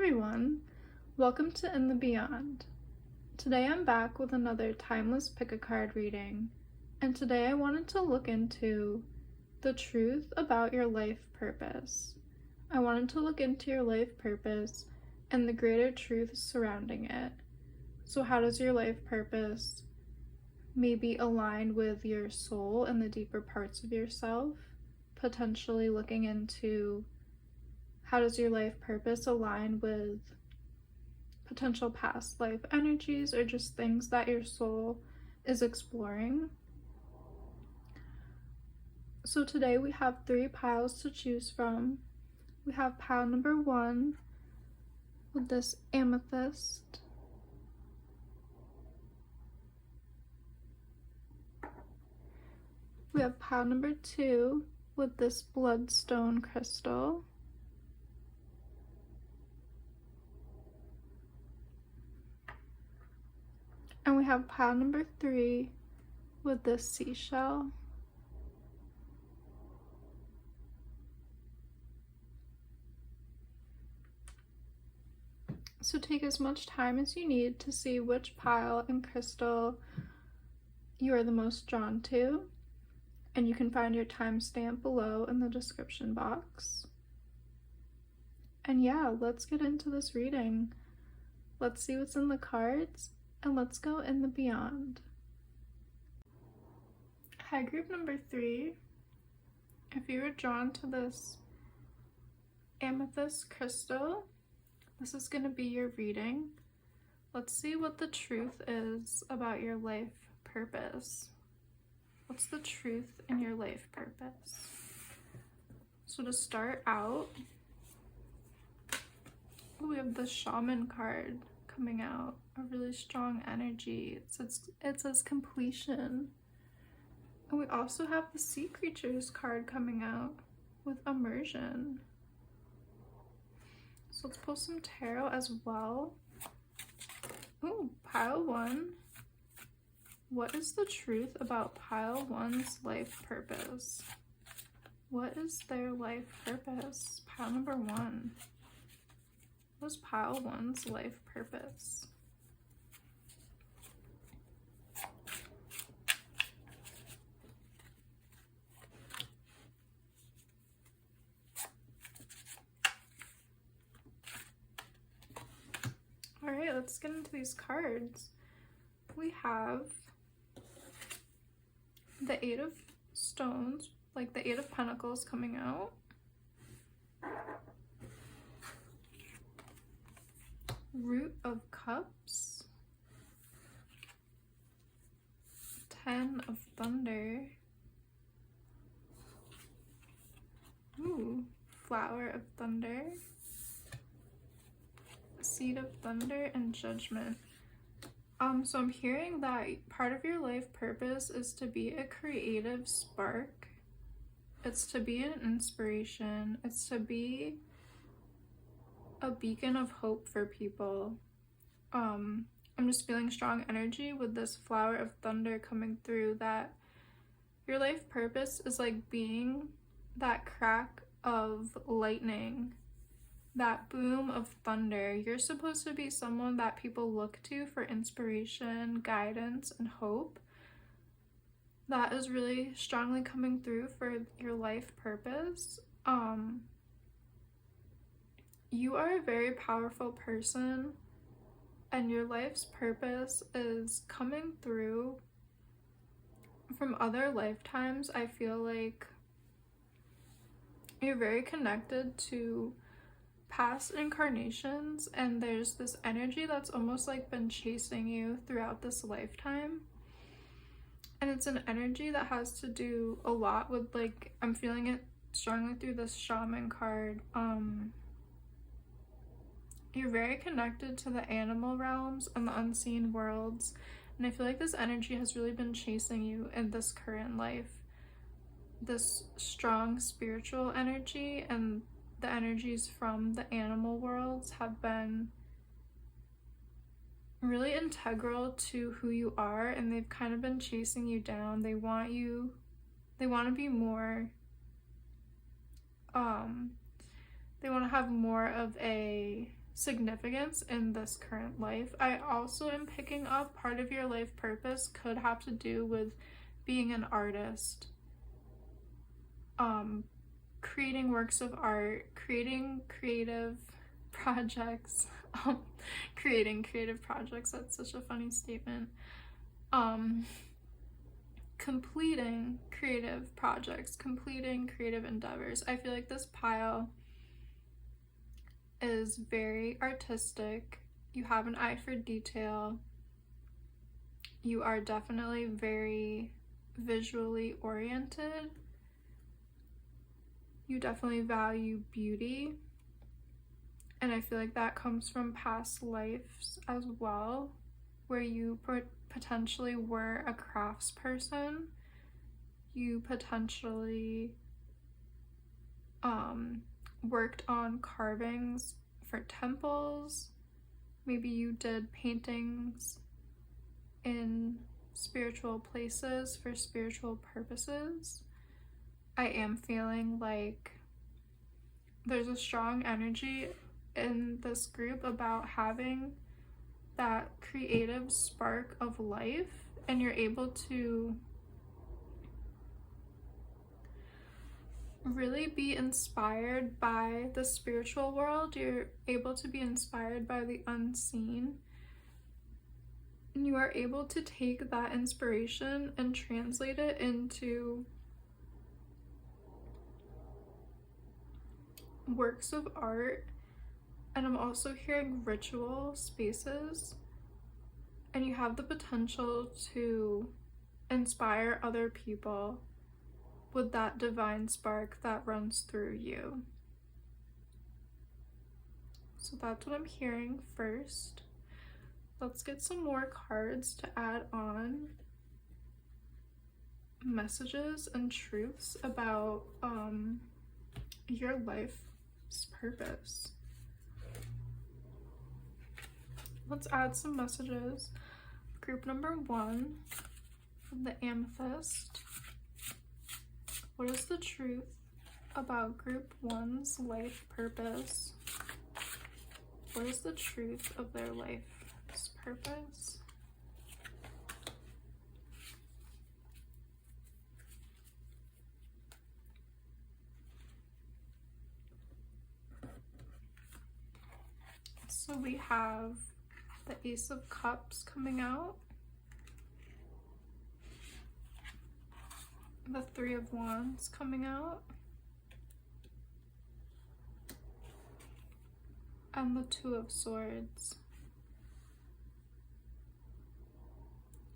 everyone, welcome to In the Beyond. Today I'm back with another timeless pick a card reading, and today I wanted to look into the truth about your life purpose. I wanted to look into your life purpose and the greater truth surrounding it. So how does your life purpose maybe align with your soul and the deeper parts of yourself? Potentially looking into how does your life purpose align with potential past life energies or just things that your soul is exploring? So today we have 3 piles to choose from. We have pile number 1 with this amethyst. We have pile number 2 with this bloodstone crystal. And we have pile number 3 with this seashell. So take as much time as you need to see which pile and crystal you are the most drawn to. And you can find your timestamp below in the description box. And yeah, let's get into this reading. Let's see what's in the cards. And let's go in the beyond. Hi, group number 3. If you were drawn to this amethyst crystal, this is going to be your reading. Let's see what the truth is about your life purpose. What's the truth in your life purpose? So to start out, we have the shaman card coming out. A really strong energy. It says completion. And we also have the sea creatures card coming out with immersion. So let's pull some tarot as well. Ooh, pile 1. What is the truth about pile 1's life purpose? What is their life purpose? Pile number 1. What is pile 1's life purpose? Alright, let's get into these cards. We have the 8 of stones, like the 8 of pentacles coming out. Root of cups. 10 of thunder. Ooh, flower of thunder. Seed of thunder and judgment. So I'm hearing that part of your life purpose is to be a creative spark. It's to be an inspiration. It's to be a beacon of hope for people. I'm just feeling strong energy with this flower of thunder coming through, that your life purpose is like being that crack of lightning, that boom of thunder. You're supposed to be someone that people look to for inspiration, guidance, and hope. That is really strongly coming through for your life purpose. You are a very powerful person, and your life's purpose is coming through from other lifetimes. I feel like you're very connected to past incarnations, and there's this energy that's almost like been chasing you throughout this lifetime. And it's an energy that has to do a lot with, like, I'm feeling it strongly through this shaman card. You're very connected to the animal realms and the unseen worlds, and I feel like this energy has really been chasing you in this current life. This strong spiritual energy and the energies from the animal worlds have been really integral to who you are, and they've kind of been chasing you down. They want to be more they want to have more of a significance in this current life. I also am picking up part of your life purpose could have to do with being an artist, creating works of art, creating creative projects, creating creative projects, that's such a funny statement, completing creative projects, completing creative endeavors. I feel like this pile is very artistic. You have an eye for detail. You are definitely very visually oriented. You definitely value beauty. And I feel like that comes from past lives as well, where you potentially were a craftsperson. You potentially worked on carvings for temples. Maybe you did paintings in spiritual places for spiritual purposes. I am feeling like there's a strong energy in this group about having that creative spark of life, and you're able to really be inspired by the spiritual world. You're able to be inspired by the unseen. And you are able to take that inspiration and translate it into works of art. And I'm also hearing ritual spaces, and you have the potential to inspire other people with that divine spark that runs through you. So that's what I'm hearing first. Let's get some more cards to add on messages and truths about your life's purpose. Let's add some messages. Group number 1 from the Amethyst. What is the truth about group 1's life purpose? What is the truth of their life's purpose? So we have the Ace of Cups coming out, the Three of Wands coming out, and the Two of Swords.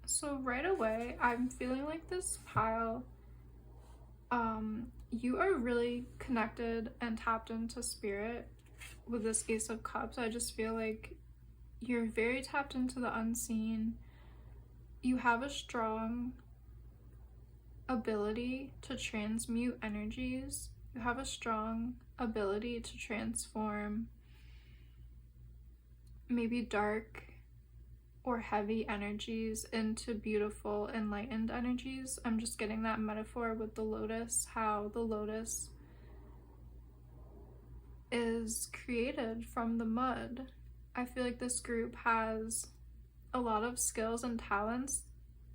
So right away, I'm feeling like this pile, you are really connected and tapped into spirit with this Ace of Cups. I just feel like you're very tapped into the unseen. You have a strong ability to transmute energies. You have a strong ability to transform maybe dark or heavy energies into beautiful, enlightened energies. I'm just getting that metaphor with the lotus, how the lotus is created from the mud. I feel like this group has a lot of skills and talents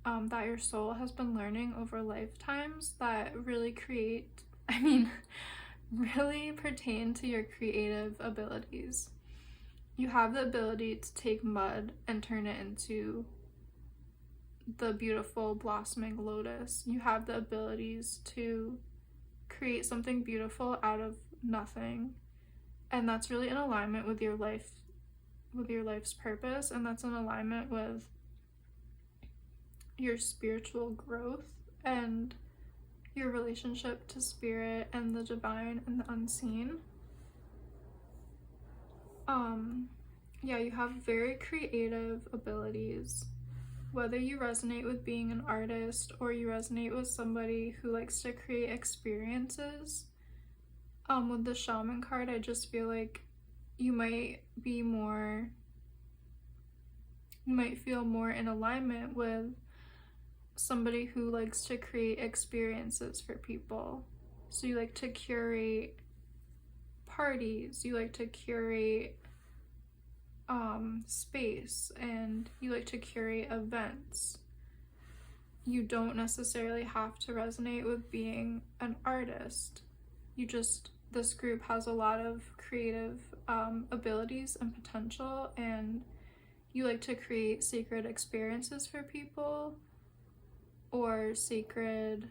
that your soul has been learning over lifetimes that really really pertain to your creative abilities. You have the ability to take mud and turn it into the beautiful blossoming lotus. You have the abilities to create something beautiful out of nothing. And that's really in alignment with your life, with your life's purpose, and that's in alignment with your spiritual growth and your relationship to spirit and the divine and the unseen. Yeah, you have very creative abilities. Whether you resonate with being an artist or you resonate with somebody who likes to create experiences, with the Shaman card, I just feel like you might feel more in alignment with somebody who likes to create experiences for people. So you like to curate parties, you like to curate space and you like to curate events. You don't necessarily have to resonate with being an artist. This group has a lot of creative abilities and potential, and you like to create sacred experiences for people or sacred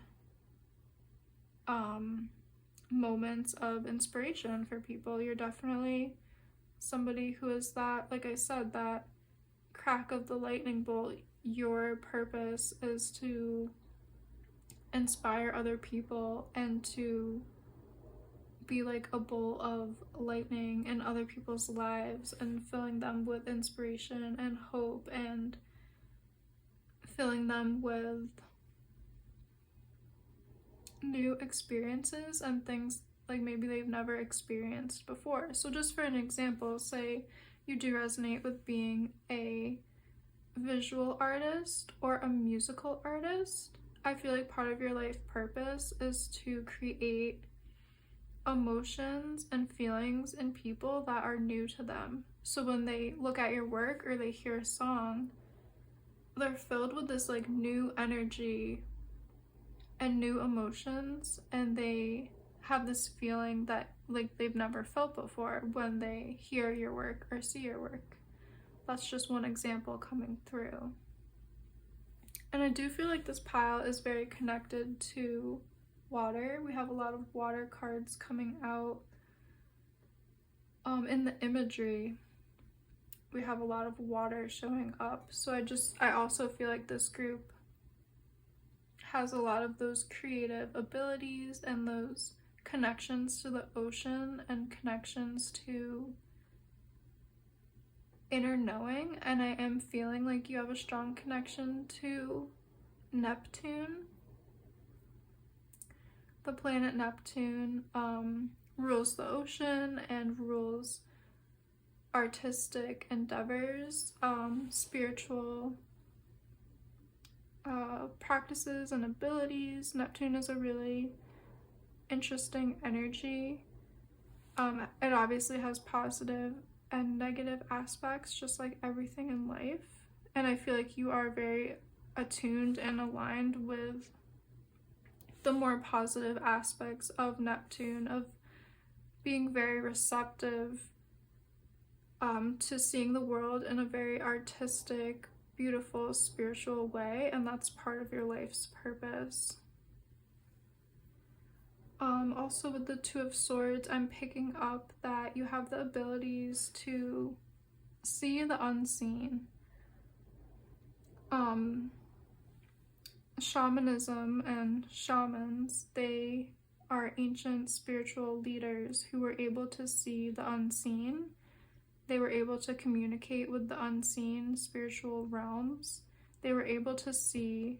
moments of inspiration for people. You're definitely somebody who is that, like I said, that crack of the lightning bolt. Your purpose is to inspire other people and to be like a bolt of lightning in other people's lives and filling them with inspiration and hope and filling them with new experiences and things like maybe they've never experienced before. So just for an example, say you do resonate with being a visual artist or a musical artist. I feel like part of your life purpose is to create emotions and feelings in people that are new to them. So when they look at your work or they hear a song, they're filled with this like new energy and new emotions, and they have this feeling that like they've never felt before when they hear your work or see your work. That's just one example coming through. And I do feel like this pile is very connected to water. We have a lot of water cards coming out. In the imagery, we have a lot of water showing up. So I also feel like this group has a lot of those creative abilities and those connections to the ocean and connections to inner knowing. And I am feeling like you have a strong connection to Neptune. The planet Neptune rules the ocean and rules artistic endeavors, spiritual practices and abilities. Neptune is a really interesting energy. It obviously has positive and negative aspects, just like everything in life. And I feel like you are very attuned and aligned with the more positive aspects of Neptune, of being very receptive to seeing the world in a very artistic, beautiful, spiritual way, and that's part of your life's purpose. Also with the Two of Swords, I'm picking up that you have the abilities to see the unseen. Shamanism and shamans, they are ancient spiritual leaders who were able to see the unseen. They were able to communicate with the unseen spiritual realms. They were able to see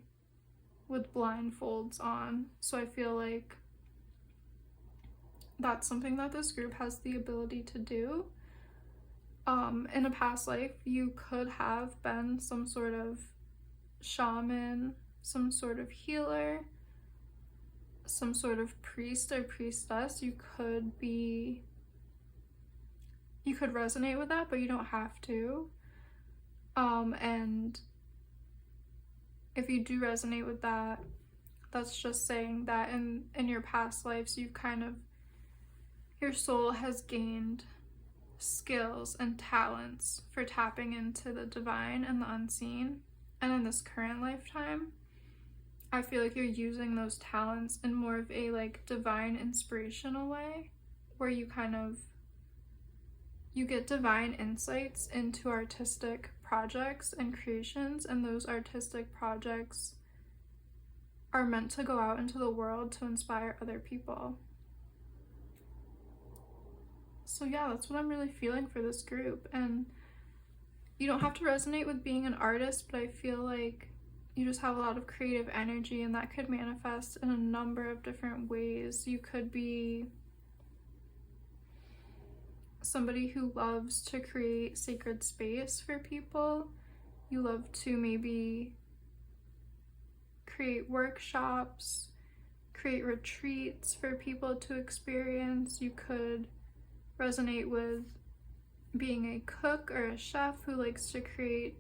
with blindfolds on. So I feel like that's something that this group has the ability to do. In a past life, you could have been some sort of shaman, some sort of healer, some sort of priest or priestess. You could resonate with that, but you don't have to. And if you do resonate with that, that's just saying that in your past lives, your soul has gained skills and talents for tapping into the divine and the unseen. And in this current lifetime, I feel like you're using those talents in more of a like divine inspirational way, where you get divine insights into artistic projects and creations, and those artistic projects are meant to go out into the world to inspire other people. So yeah, that's what I'm really feeling for this group. And you don't have to resonate with being an artist, but I feel like you just have a lot of creative energy, and that could manifest in a number of different ways. You could be somebody who loves to create sacred space for people. You love to maybe create workshops, create retreats for people to experience. You could resonate with being a cook or a chef who likes to create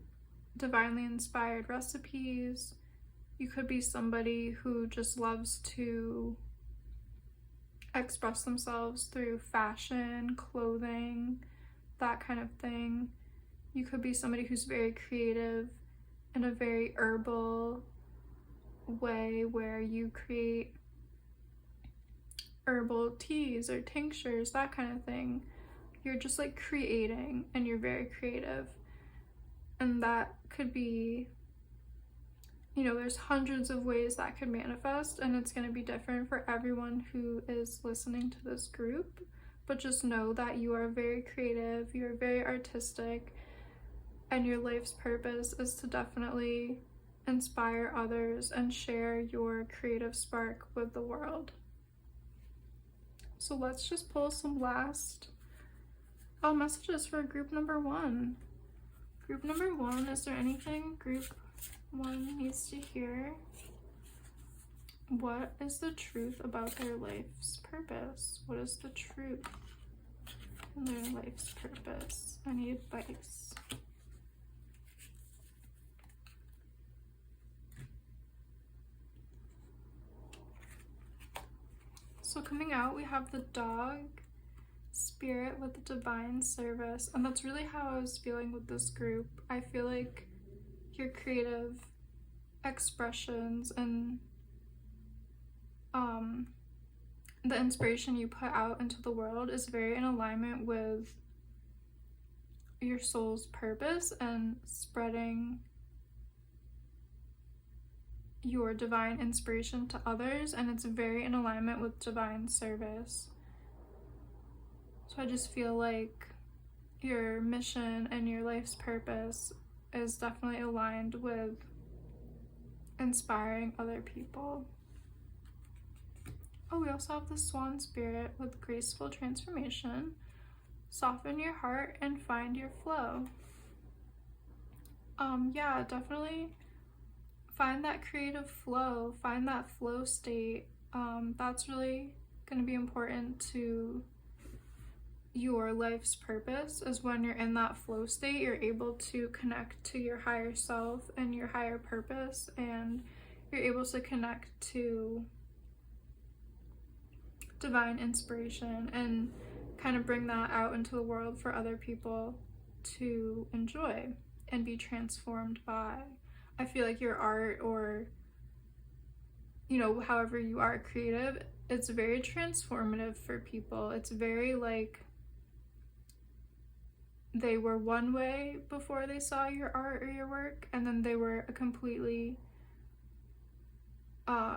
divinely inspired recipes. You could be somebody who just loves to express themselves through fashion, clothing, that kind of thing. You could be somebody who's very creative in a very herbal way where you create herbal teas or tinctures, that kind of thing. You're just like creating and you're very creative. And that could be, you know, there's hundreds of ways that could manifest, and it's going to be different for everyone who is listening to this group. But just know that you are very creative, you're very artistic, and your life's purpose is to definitely inspire others and share your creative spark with the world. So let's just pull some last messages for group number 1. Group number 1, is there anything group 1 needs to hear? What is the truth about their life's purpose? What is the truth in their life's purpose? I need advice. So coming out, we have the dog spirit with the divine service, and that's really how I was feeling with this group. I feel like your creative expressions and the inspiration you put out into the world is very in alignment with your soul's purpose and spreading your divine inspiration to others, and it's very in alignment with divine service. So I just feel like your mission and your life's purpose is definitely aligned with inspiring other people. Oh, we also have the swan spirit with graceful transformation. Soften your heart and find your flow. Yeah, definitely find that creative flow, find that flow state. That's really going to be important to your life's purpose, is when you're in that flow state, you're able to connect to your higher self and your higher purpose, and you're able to connect to divine inspiration and kind of bring that out into the world for other people to enjoy and be transformed by. I feel like your art, or, you know, however you are creative, it's very transformative for people. It's very like they were one way before they saw your art or your work, and then they were a completely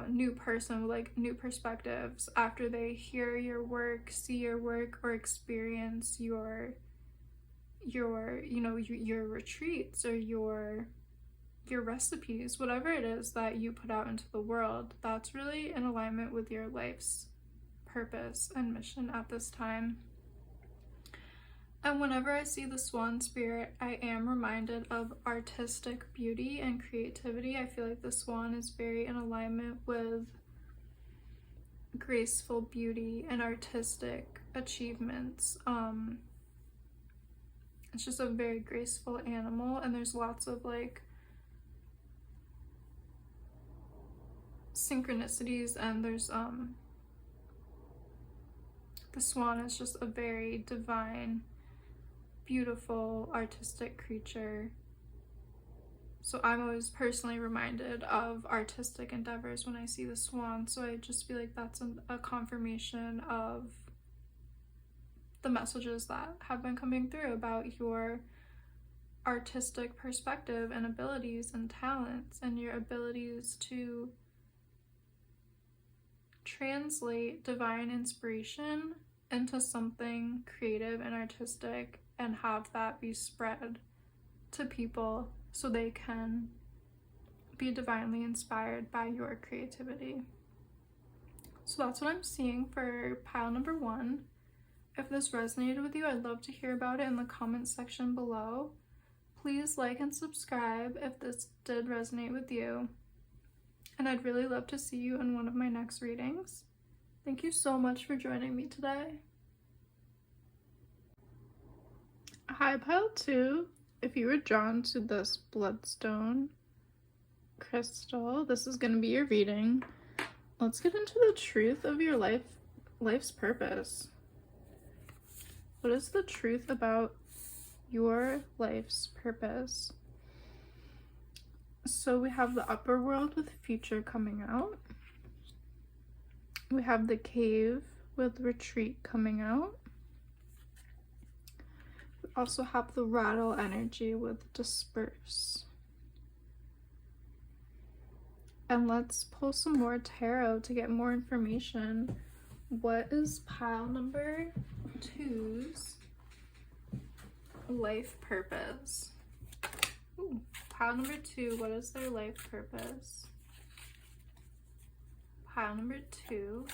new person with like new perspectives after they hear your work, see your work, or experience your you know, your retreats or your recipes, whatever it is that you put out into the world. That's really in alignment with your life's purpose and mission at this time. And whenever I see the swan spirit, I am reminded of artistic beauty and creativity. I feel like the swan is very in alignment with graceful beauty and artistic achievements. It's just a very graceful animal, and there's lots of like synchronicities, and there's the swan is just a very divine, beautiful, artistic creature. So I'm always personally reminded of artistic endeavors when I see the swan. So I just feel like that's a confirmation of the messages that have been coming through about your artistic perspective and abilities and talents, and your abilities to translate divine inspiration into something creative and artistic, and have that be spread to people so they can be divinely inspired by your creativity. So that's what I'm seeing for pile number 1. If this resonated with you, I'd love to hear about it in the comments section below. Please like and subscribe if this did resonate with you. And I'd really love to see you in one of my next readings. Thank you so much for joining me today. Hi, pile 2. If you were drawn to this bloodstone crystal, this is going to be your reading. Let's get into the truth of your life's purpose. What is the truth about your life's purpose? So we have the upper world with future coming out. We have the cave with retreat coming out. We also have the rattle energy with disperse. And let's pull some more tarot to get more information. What is pile number 2's life purpose? Ooh, pile number 2, what is their life purpose? Pile number 2,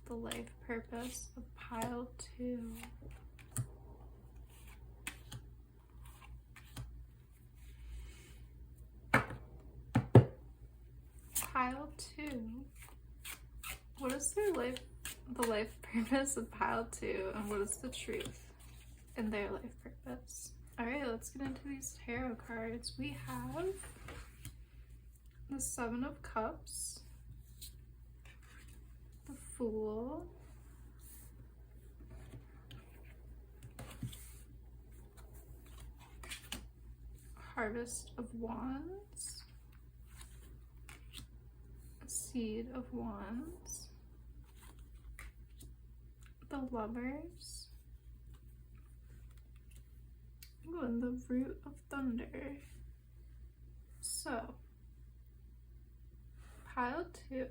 the life purpose of pile 2. Pile 2, what is the life purpose of pile 2, and what is the truth in their life purpose? Alright, let's get into these tarot cards. We have the 7 of Cups, the Fool, Harvest of Wands, Seed of Wands, the Lovers, ooh, and the Root of Thunder. So, pile 2,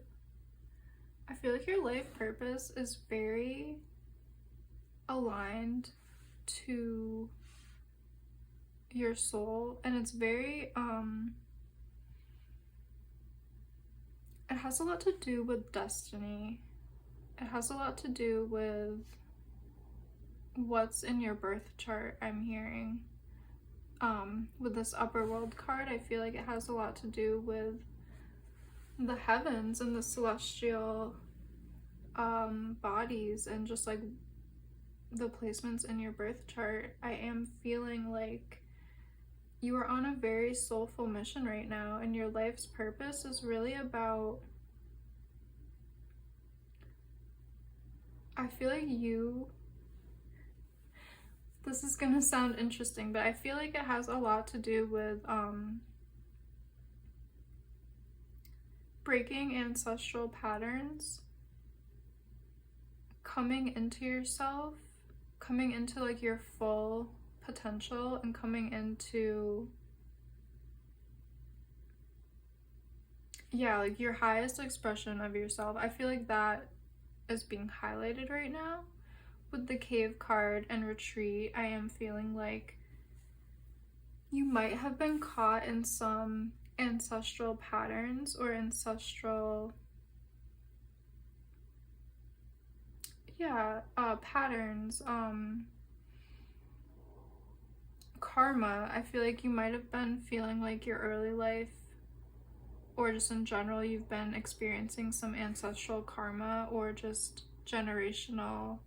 I feel like your life purpose is very aligned to your soul, and it's very it has a lot to do with destiny. It has a lot to do with what's in your birth chart, I'm hearing. With this upper world card, I feel like it has a lot to do with the heavens and the celestial bodies, and just like the placements in your birth chart. I am feeling like you are on a very soulful mission right now, and your life's purpose is really about, I feel like this is gonna sound interesting, but I feel like it has a lot to do with breaking ancestral patterns, coming into yourself, coming into like your full potential, and coming into, yeah, like your highest expression of yourself. I feel like that is being highlighted right now with the Cave card and retreat. I am feeling like you might have been caught in some ancestral patterns or ancestral patterns, karma. I feel like you might have been feeling like your early life, or just in general, you've been experiencing some ancestral karma or just generational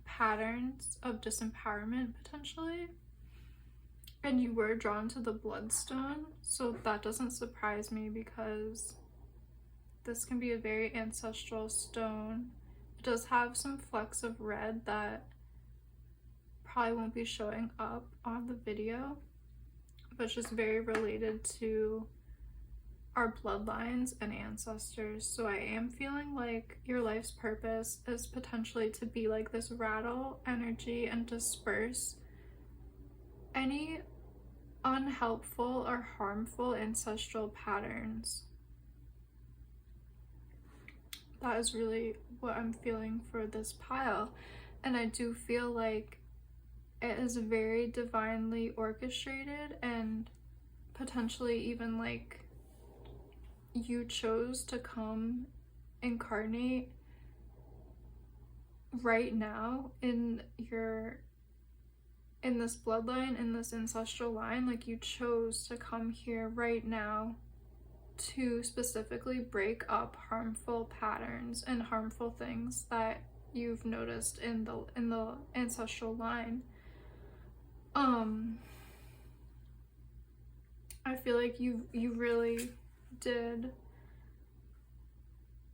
patterns of disempowerment potentially. And you were drawn to the bloodstone, so that doesn't surprise me, because this can be a very ancestral stone. It does have some flecks of red that probably won't be showing up on the video, but it's just very related to our bloodlines and ancestors. So I am feeling like your life's purpose is potentially to be like this rattle energy and disperse any unhelpful or harmful ancestral patterns. That is really what I'm feeling for this pile. And I do feel like it is very divinely orchestrated, and potentially even like you chose to come incarnate right now in this bloodline, in this ancestral line. Like you chose to come here right now to specifically break up harmful patterns and harmful things that you've noticed in the ancestral line. I feel like you really did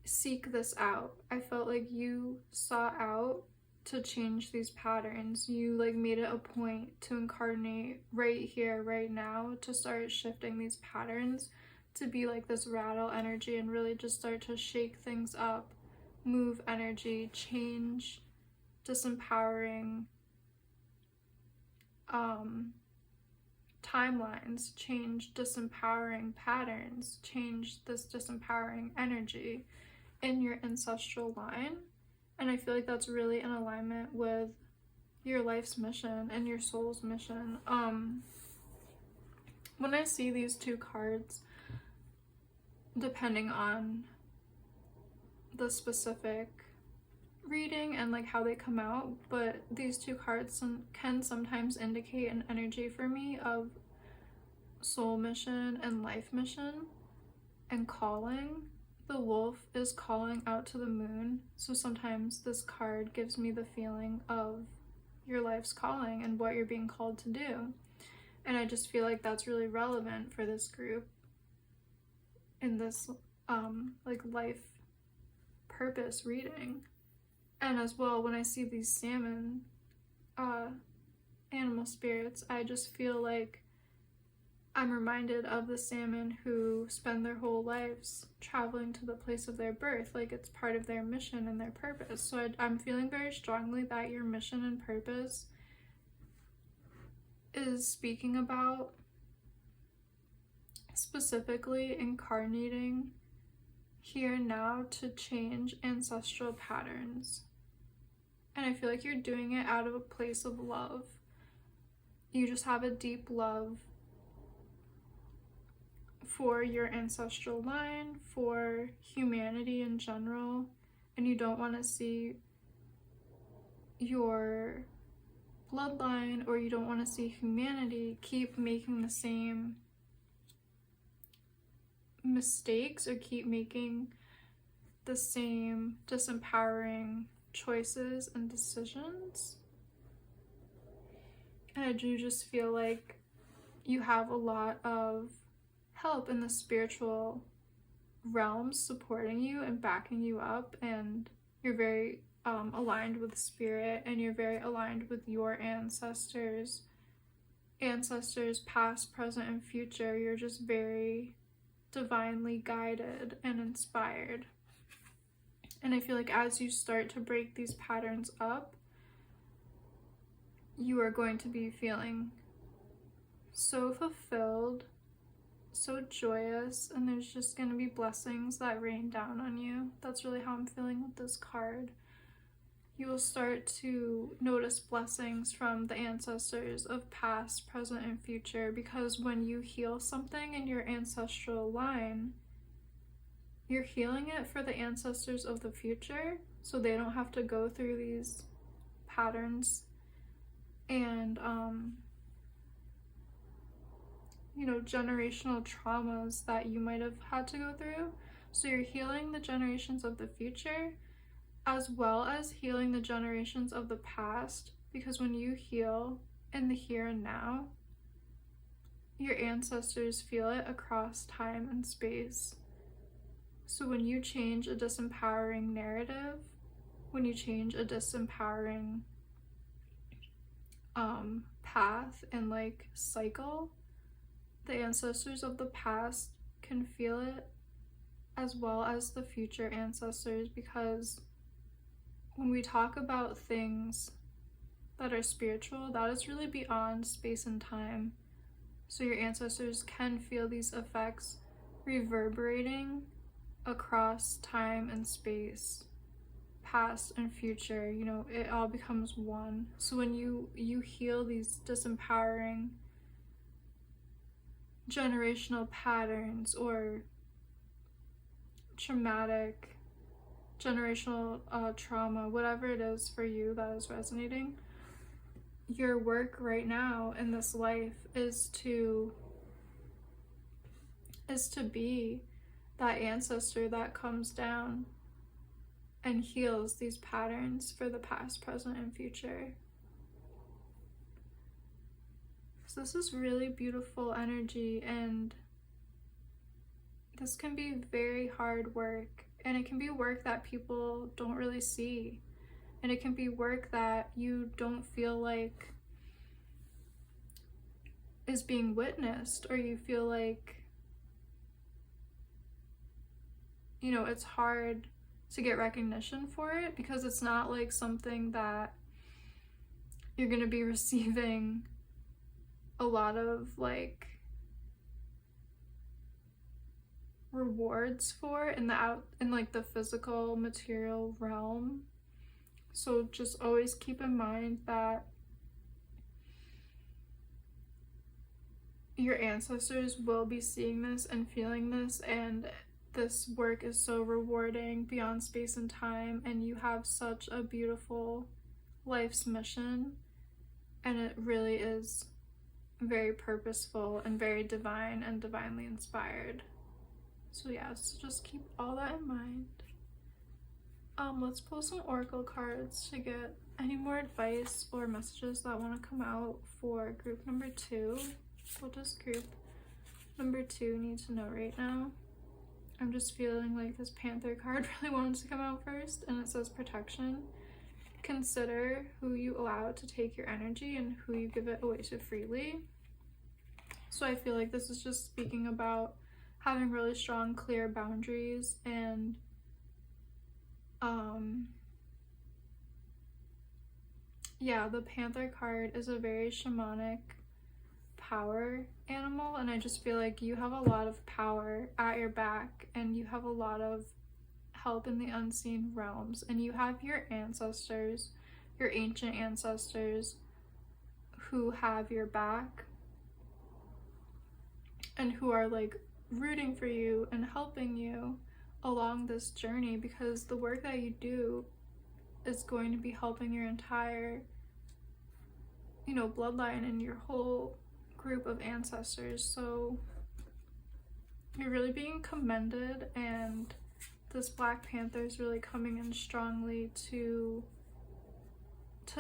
seek this out. I felt like you sought out to change these patterns. You like made it a point to incarnate right here, right now, to start shifting these patterns, to be like this rattle energy and really just start to shake things up, move energy, change disempowering timelines, change disempowering patterns, change this disempowering energy in your ancestral line. And I feel like that's really in alignment with your life's mission and your soul's mission. When I see these two cards, depending on the specific reading and like how they come out, but these two cards can sometimes indicate an energy for me of soul mission and life mission and calling. The wolf is calling out to the moon, so sometimes this card gives me the feeling of your life's calling and what you're being called to do. And I just feel like that's really relevant for this group in this like life purpose reading. And as well, when I see these salmon animal spirits, I just feel like I'm reminded of the salmon who spend their whole lives traveling to the place of their birth, like it's part of their mission and their purpose. So I'm feeling very strongly that your mission and purpose is speaking about specifically incarnating here and now to change ancestral patterns. And I feel like you're doing it out of a place of love. You just have a deep love for your ancestral line, for humanity in general, and you don't want to see your bloodline, or you don't want to see humanity keep making the same mistakes or keep making the same disempowering choices and decisions. And I do just feel like you have a lot of help in the spiritual realms supporting you and backing you up, and you're very aligned with spirit, and you're very aligned with your ancestors past, present, and future. You're just very divinely guided and inspired. And I feel like as you start to break these patterns up, you are going to be feeling so fulfilled, so joyous, and there's just going to be blessings that rain down on you. That's really how I'm feeling with this card. You will start to notice blessings from the ancestors of past, present, and future, because when you heal something in your ancestral line, you're healing it for the ancestors of the future, so they don't have to go through these patterns and generational traumas that you might have had to go through. So you're healing the generations of the future as well as healing the generations of the past, because when you heal in the here and now, your ancestors feel it across time and space. So when you change a disempowering narrative, when you change a disempowering path and like cycle, the ancestors of the past can feel it as well as the future ancestors, because when we talk about things that are spiritual, that is really beyond space and time. So your ancestors can feel these effects reverberating across time and space, past and future. It all becomes one. So when you heal these disempowering generational patterns or traumatic generational trauma, whatever it is for you that is resonating, your work right now in this life is to be that ancestor that comes down and heals these patterns for the past, present, and future. So this is really beautiful energy, and this can be very hard work, and it can be work that people don't really see, and it can be work that you don't feel like is being witnessed, or you feel like, you know, it's hard to get recognition for it because it's not like something that you're going to be receiving a lot of like rewards for in like the physical material realm. So just always keep in mind that your ancestors will be seeing this and feeling this, and this work is so rewarding beyond space and time, and you have such a beautiful life's mission, and it really is very purposeful and very divine and divinely inspired. So yeah, so just keep all that in mind. Let's pull some oracle cards to get any more advice or messages that want to come out for group number 2. What does group number 2 need to know right now? I'm just feeling like this Panther card really wanted to come out first, and it says protection. Consider who you allow to take your energy and who you give it away to freely. So I feel like this is just speaking about having really strong, clear boundaries, and yeah, the Panther card is a very shamanic power animal, and I just feel like you have a lot of power at your back, and you have a lot of help in the unseen realms, and you have your ancestors, your ancient ancestors, who have your back and who are like rooting for you and helping you along this journey, because the work that you do is going to be helping your entire, you know, bloodline and your whole group of ancestors. So you're really being commended, and this Black Panther is really coming in strongly to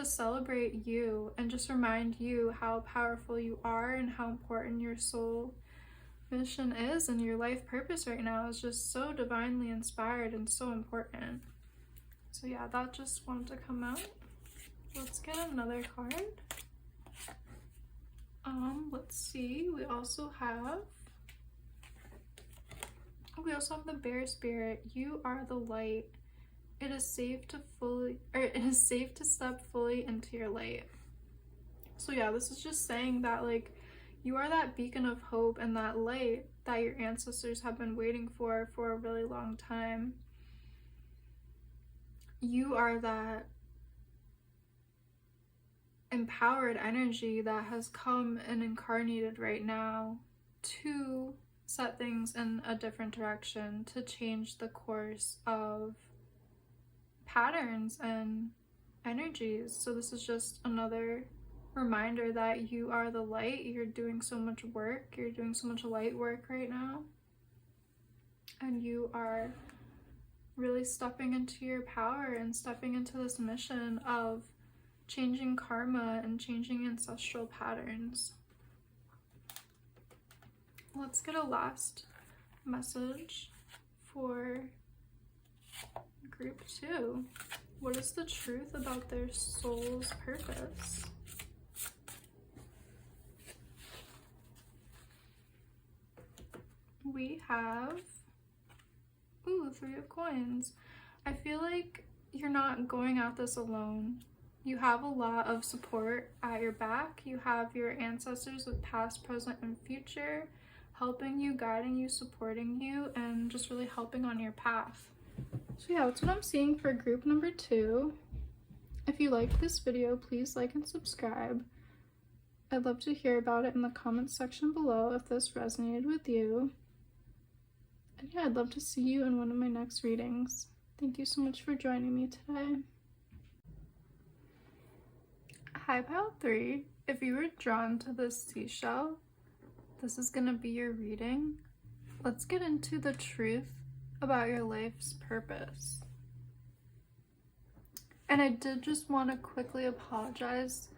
celebrate you and just remind you how powerful you are and how important your soul mission is, and your life purpose right now is just so divinely inspired and so important. So yeah, that just wanted to come out. Let's get another card. Let's see. We also have the Bear Spirit. You are the light. It is safe to step fully into your light. So yeah, this is just saying that like you are that beacon of hope and that light that your ancestors have been waiting for a really long time. You are that empowered energy that has come and incarnated right now to set things in a different direction, to change the course of patterns and energies. So this is just another reminder that you are the light. You're doing so much work. You're doing so much light work right now. And you are really stepping into your power and stepping into this mission of changing karma and changing ancestral patterns. Let's get a last message for group 2. What is the truth about their soul's purpose? We have, 3 of coins. I feel like you're not going at this alone. You have a lot of support at your back. You have your ancestors of past, present, and future helping you, guiding you, supporting you, and just really helping on your path. So yeah, that's what I'm seeing for group number 2. If you liked this video, please like and subscribe. I'd love to hear about it in the comments section below if this resonated with you. And yeah, I'd love to see you in one of my next readings. Thank you so much for joining me today. Hi, Pile 3. If you were drawn to this seashell, this is going to be your reading. Let's get into the truth about your life's purpose. And I did just want to quickly apologize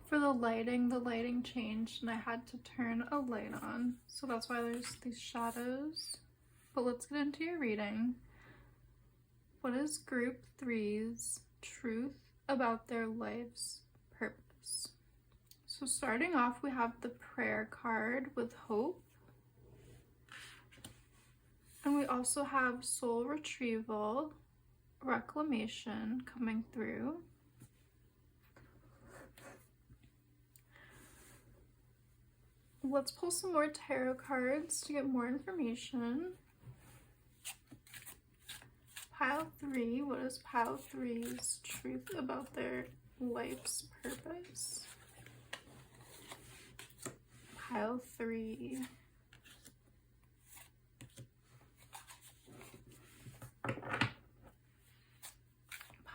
for the lighting. The lighting changed and I had to turn a light on. So that's why there's these shadows. But let's get into your reading. What is group 3's truth about their life's purpose? So starting off, we have the prayer card with hope. And we also have soul retrieval, reclamation coming through. Let's pull some more tarot cards to get more information. Pile 3, what is pile 3's truth about their life's purpose? Pile 3.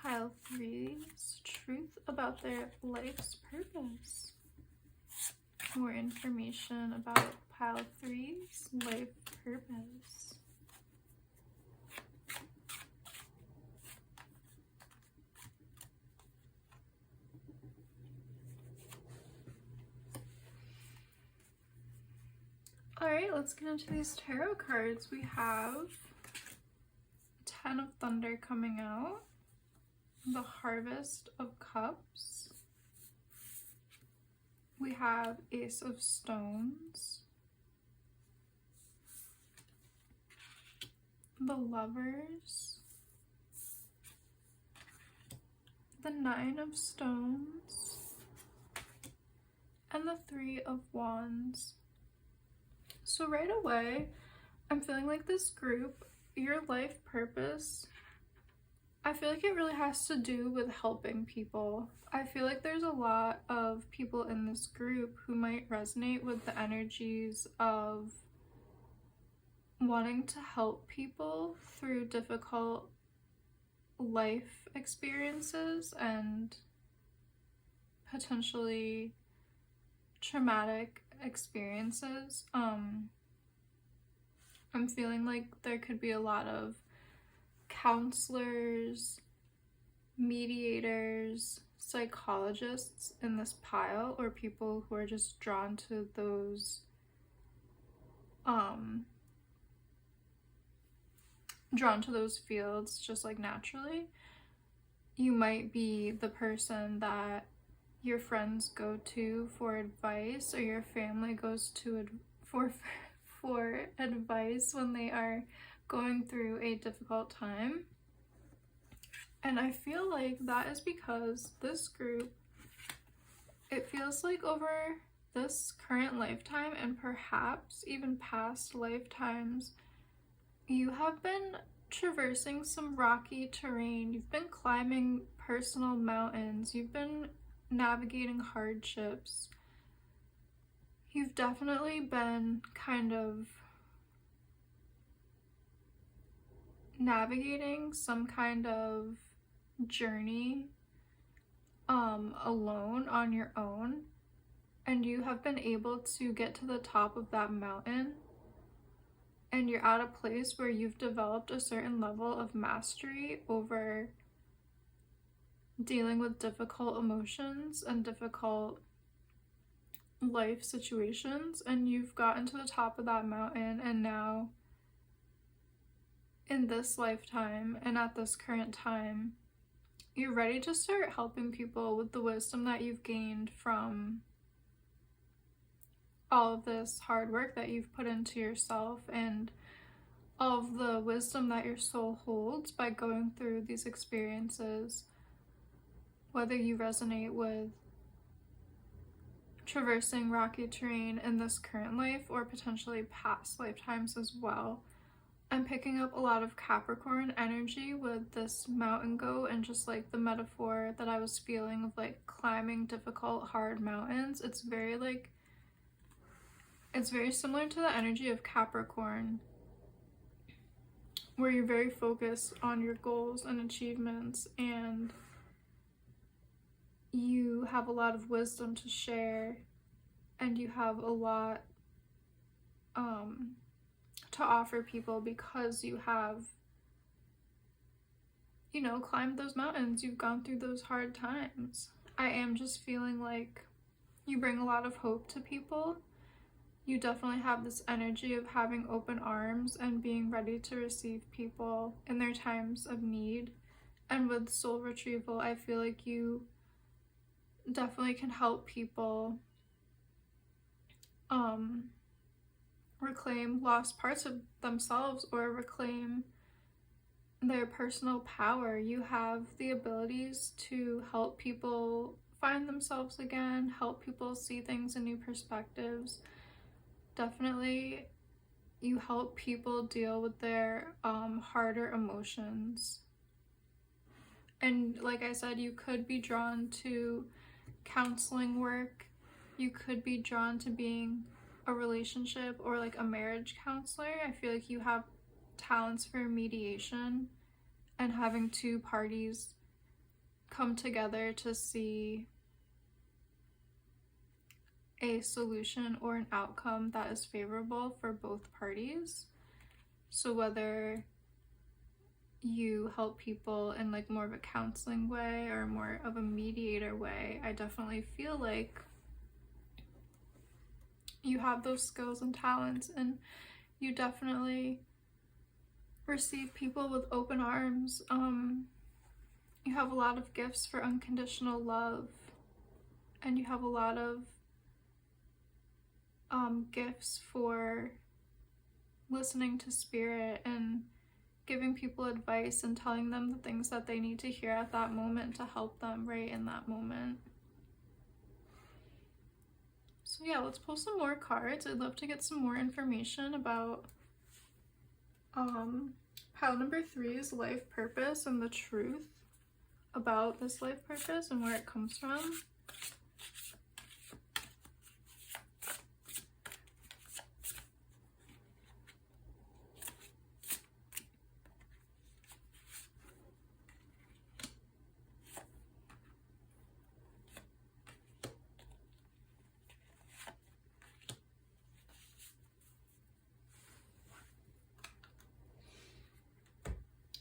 Pile 3's truth about their life's purpose. More information about pile 3's life purpose. Alright, let's get into these tarot cards. We have 10 of Thunder coming out, the Harvest of Cups. We have Ace of Stones, the Lovers, the Nine of Stones, and the Three of Wands. So right away, I'm feeling like this group, your life purpose, I feel like it really has to do with helping people. I feel like there's a lot of people in this group who might resonate with the energies of wanting to help people through difficult life experiences and potentially traumatic experiences. I'm feeling like there could be a lot of counselors, mediators, psychologists in this pile, or people who are just drawn to those fields just like naturally. You might be the person that your friends go to for advice, or your family goes to for advice when they are going through a difficult time. And I feel like that is because this group, it feels like over this current lifetime and perhaps even past lifetimes, you have been traversing some rocky terrain. You've been climbing personal mountains. You've been navigating hardships. You've definitely been kind of navigating some kind of journey alone, on your own, and you have been able to get to the top of that mountain, and you're at a place where you've developed a certain level of mastery over dealing with difficult emotions and difficult life situations, and you've gotten to the top of that mountain, and now in this lifetime and at this current time, you're ready to start helping people with the wisdom that you've gained from all of this hard work that you've put into yourself and all of the wisdom that your soul holds by going through these experiences, whether you resonate with traversing rocky terrain in this current life or potentially past lifetimes as well. I'm picking up a lot of Capricorn energy with this mountain goat, and just like the metaphor that I was feeling of like climbing difficult, hard mountains. It's very similar to the energy of Capricorn, where you're very focused on your goals and achievements, and you have a lot of wisdom to share, and you have a lot to offer people because you have you know, climbed those mountains. You've gone through those hard times. I am just feeling like you bring a lot of hope to people. You definitely have this energy of having open arms and being ready to receive people in their times of need. And with soul retrieval, I feel like you definitely can help people reclaim lost parts of themselves or reclaim their personal power. You have the abilities to help people find themselves again, help people see things in new perspectives. Definitely, you help people deal with their harder emotions. And like I said, you could be drawn to counseling work. You could be drawn to being a relationship or like a marriage counselor. I feel like you have talents for mediation and having two parties come together to see a solution or an outcome that is favorable for both parties. So whether you help people in like more of a counseling way or more of a mediator way, I definitely feel like you have those skills and talents, and you definitely receive people with open arms. You have a lot of gifts for unconditional love, and you have a lot of gifts for listening to spirit and giving people advice and telling them the things that they need to hear at that moment to help them right in that moment. So yeah, let's pull some more cards. I'd love to get some more information about pile number 3 is life purpose and the truth about this life purpose and where it comes from.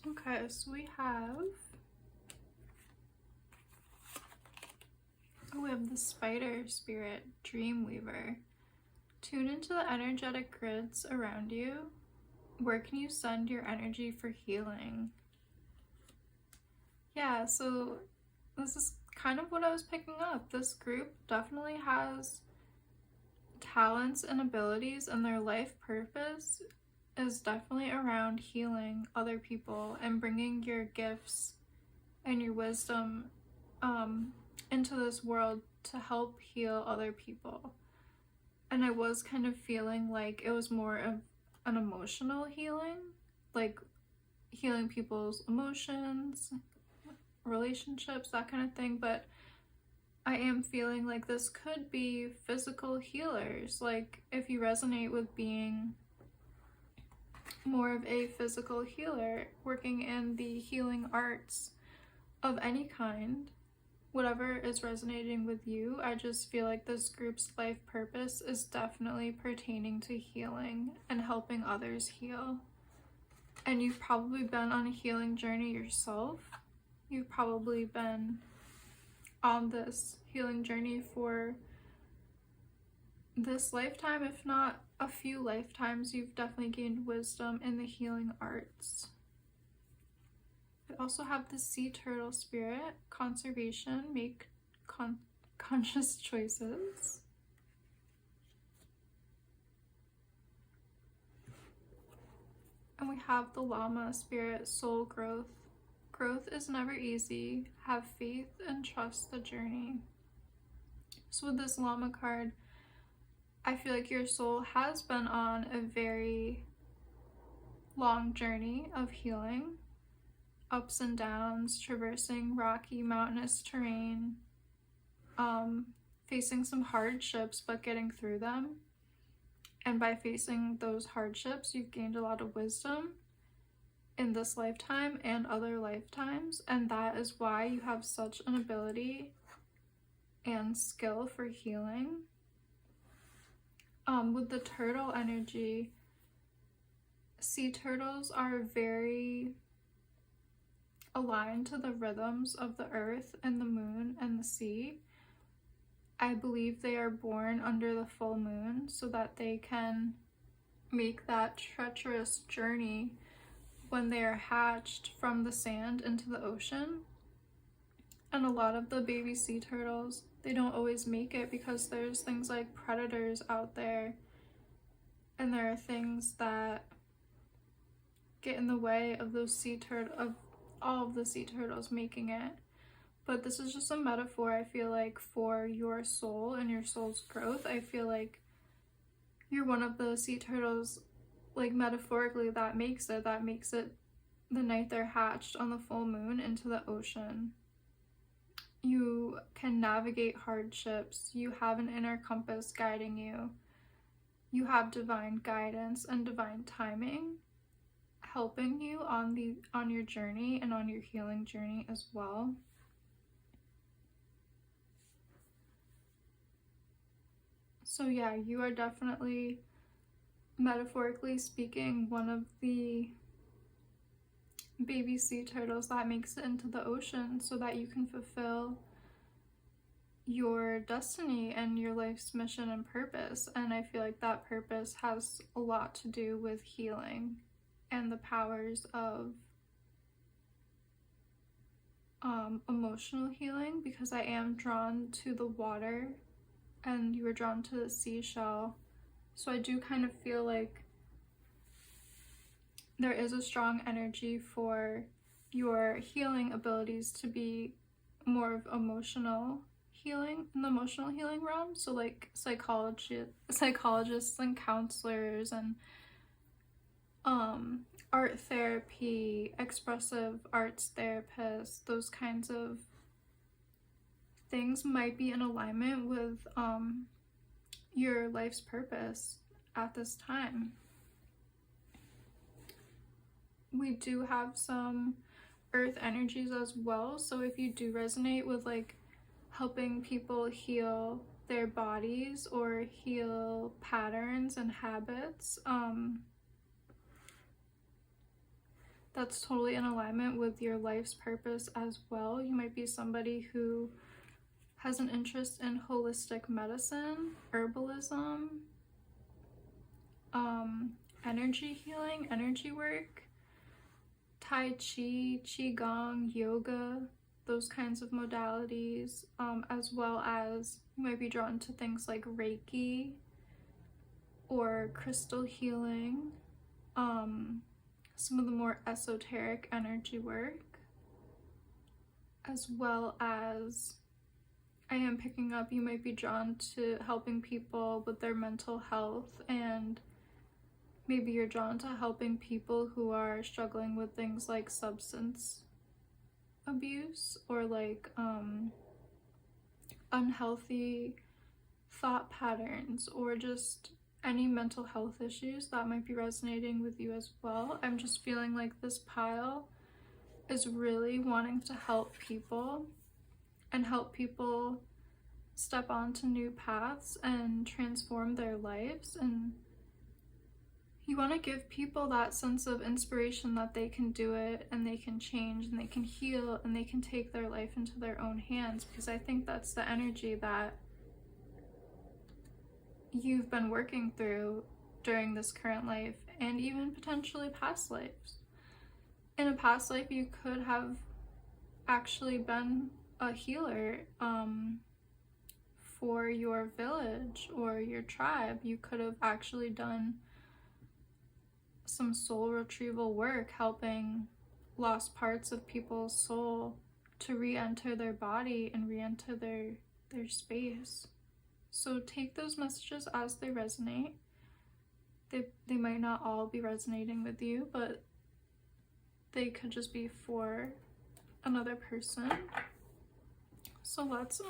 Okay, so we have the spider spirit, Dreamweaver. Tune into the energetic grids around you. Where can you send your energy for healing? Yeah, so this is kind of what I was picking up. This group definitely has talents and abilities, and their life purpose is definitely around healing other people and bringing your gifts and your wisdom into this world to help heal other people. And I was kind of feeling like it was more of an emotional healing, like healing people's emotions, relationships, that kind of thing. But I am feeling like this could be physical healers. Like if you resonate with being more of a physical healer, working in the healing arts of any kind, whatever is resonating with you, I just feel like this group's life purpose is definitely pertaining to healing and helping others heal. And you've probably been on a healing journey yourself. You've probably been on this healing journey for this lifetime, if not a few lifetimes. You've definitely gained wisdom in the healing arts. We also have the sea turtle spirit, conservation, make conscious choices. And we have the llama spirit, soul growth. Growth is never easy. Have faith and trust the journey. So with this llama card, I feel like your soul has been on a very long journey of healing. Ups and downs, traversing rocky, mountainous terrain, facing some hardships, but getting through them. And by facing those hardships, you've gained a lot of wisdom in this lifetime and other lifetimes. And that is why you have such an ability and skill for healing. With the turtle energy, sea turtles are very aligned to the rhythms of the earth and the moon and the sea. I believe they are born under the full moon so that they can make that treacherous journey when they are hatched from the sand into the ocean. And a lot of the baby sea turtles, they don't always make it because there's things like predators out there, and there are things that get in the way of all of the sea turtles making it. But this is just a metaphor, I feel like, for your soul and your soul's growth. I feel like you're one of the sea turtles, like metaphorically, that makes it the night they're hatched on the full moon into the ocean. You can navigate hardships. You have an inner compass guiding you. You have divine guidance and divine timing helping you on your journey and on your healing journey as well. So yeah, you are definitely, metaphorically speaking, one of the baby sea turtles that makes it into the ocean so that you can fulfill your destiny and your life's mission and purpose. And I feel like that purpose has a lot to do with healing and the powers of emotional healing, because I am drawn to the water and you were drawn to the seashell. So I do kind of feel like there is a strong energy for your healing abilities to be more of emotional healing, in the emotional healing realm. So like psychologists and counselors and art therapy, expressive arts therapists, those kinds of things might be in alignment with your life's purpose at this time. We do have some earth energies as well, so if you do resonate with like helping people heal their bodies or heal patterns and habits, that's totally in alignment with your life's purpose as well. You might be somebody who has an interest in holistic medicine, herbalism, energy healing, energy work, Tai Chi, Qigong, yoga, those kinds of modalities, as well as you might be drawn to things like Reiki or crystal healing, some of the more esoteric energy work, as well as I am picking up you might be drawn to helping people with their mental health, and maybe you're drawn to helping people who are struggling with things like substance abuse or like unhealthy thought patterns, or just any mental health issues that might be resonating with you as well. I'm just feeling like this pile is really wanting to help people and help people step onto new paths and transform their lives. And you want to give people that sense of inspiration that they can do it and they can change and they can heal and they can take their life into their own hands, because I think that's the energy that you've been working through during this current life and even potentially past lives. In a past life, you could have actually been a healer for your village or your tribe. You could have actually done some soul retrieval work, helping lost parts of people's soul to re-enter their body and re-enter their space. So take those messages as they resonate. They might not all be resonating with you, but they could just be for another person. So let's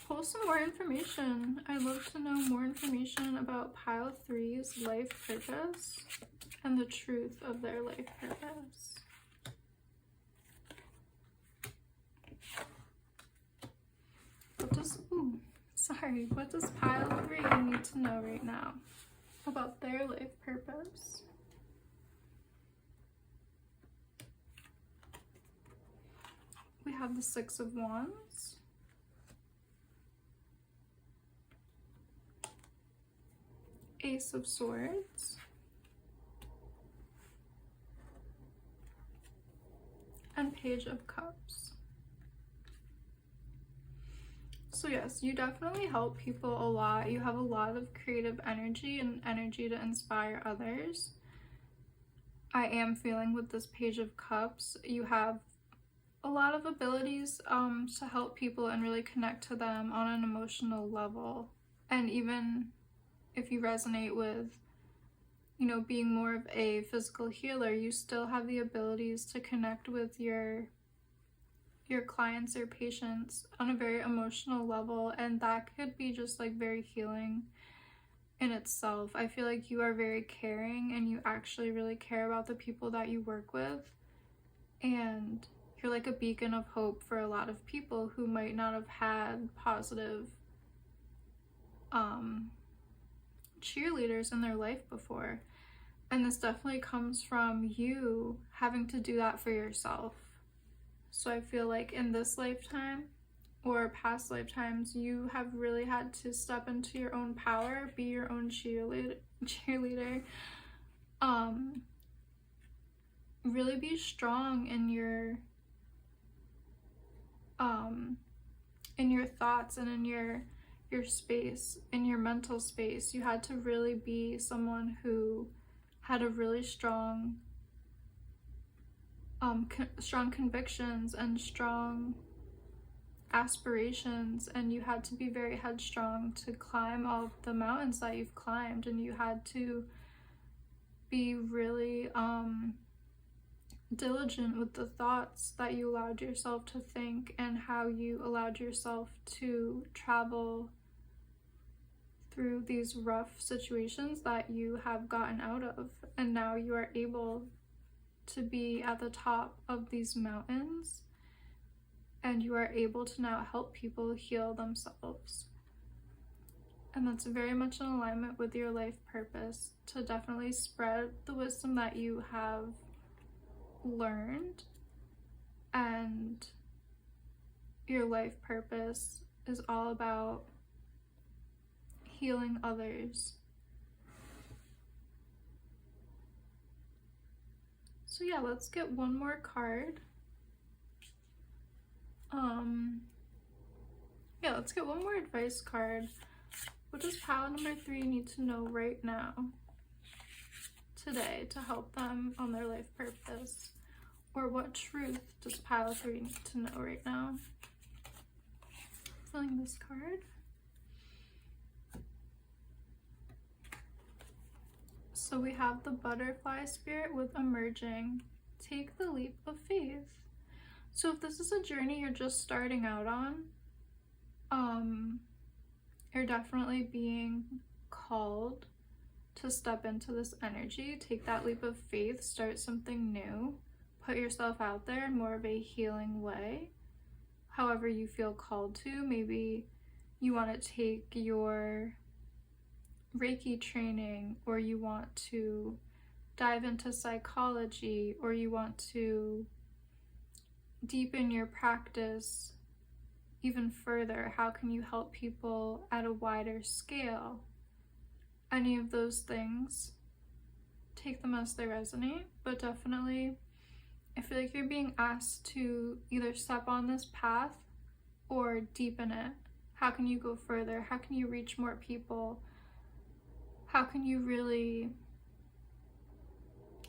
pull some more information. I'd love to know more information about Pile 3's life purpose and the truth of their life purpose. What does Pile 3 need to know right now about their life purpose? have the Six of Wands, Ace of Swords, and Page of Cups. So yes, you definitely help people a lot. You have a lot of creative energy and energy to inspire others. I am feeling with this Page of Cups, you have a lot of abilities to help people and really connect to them on an emotional level. And even if you resonate with, you know, being more of a physical healer, you still have the abilities to connect with your clients or patients on a very emotional level, and that could be just like very healing in itself. I feel like you are very caring and you actually really care about the people that you work with, and you're like a beacon of hope for a lot of people who might not have had positive cheerleaders in their life before. And this definitely comes from you having to do that for yourself. So I feel like in this lifetime or past lifetimes, you have really had to step into your own power, be your own cheerleader, really be strong in your thoughts and in your space, in your mental space. You had to really be someone who had a really strong convictions and strong aspirations, and you had to be very headstrong to climb all of the mountains that you've climbed, and you had to be really diligent with the thoughts that you allowed yourself to think and how you allowed yourself to travel through these rough situations that you have gotten out of, and now you are able to be at the top of these mountains, and you are able to now help people heal themselves. And that's very much in alignment with your life purpose, to definitely spread the wisdom that you have learned. And your life purpose is all about healing others. So yeah, let's get one more card. Yeah, let's get one more advice card. What does pile number 3 need to know right now, today, to help them on their life purpose? Or what truth does pile 3 need to know right now? Filling this card. So we have the butterfly spirit with emerging. Take the leap of faith. So if this is a journey you're just starting out on, you're definitely being called to step into this energy. Take that leap of faith, start something new, put yourself out there in more of a healing way, however you feel called to. Maybe you want to take your Reiki training, or you want to dive into psychology, or you want to deepen your practice even further. How can you help people at a wider scale? Any of those things, take them as they resonate, but definitely I feel like you're being asked to either step on this path or deepen it. How can you go further? How can you reach more people? How can you really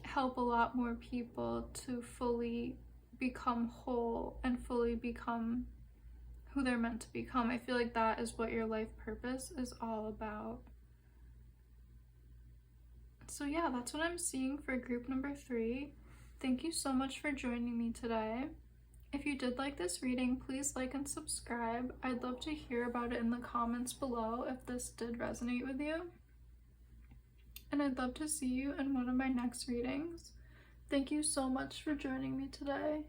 help a lot more people to fully become whole and fully become who they're meant to become? I feel like that is what your life purpose is all about. So yeah, that's what I'm seeing for group number 3. Thank you so much for joining me today. If you did like this reading, please like and subscribe. I'd love to hear about it in the comments below if this did resonate with you. And I'd love to see you in one of my next readings. Thank you so much for joining me today.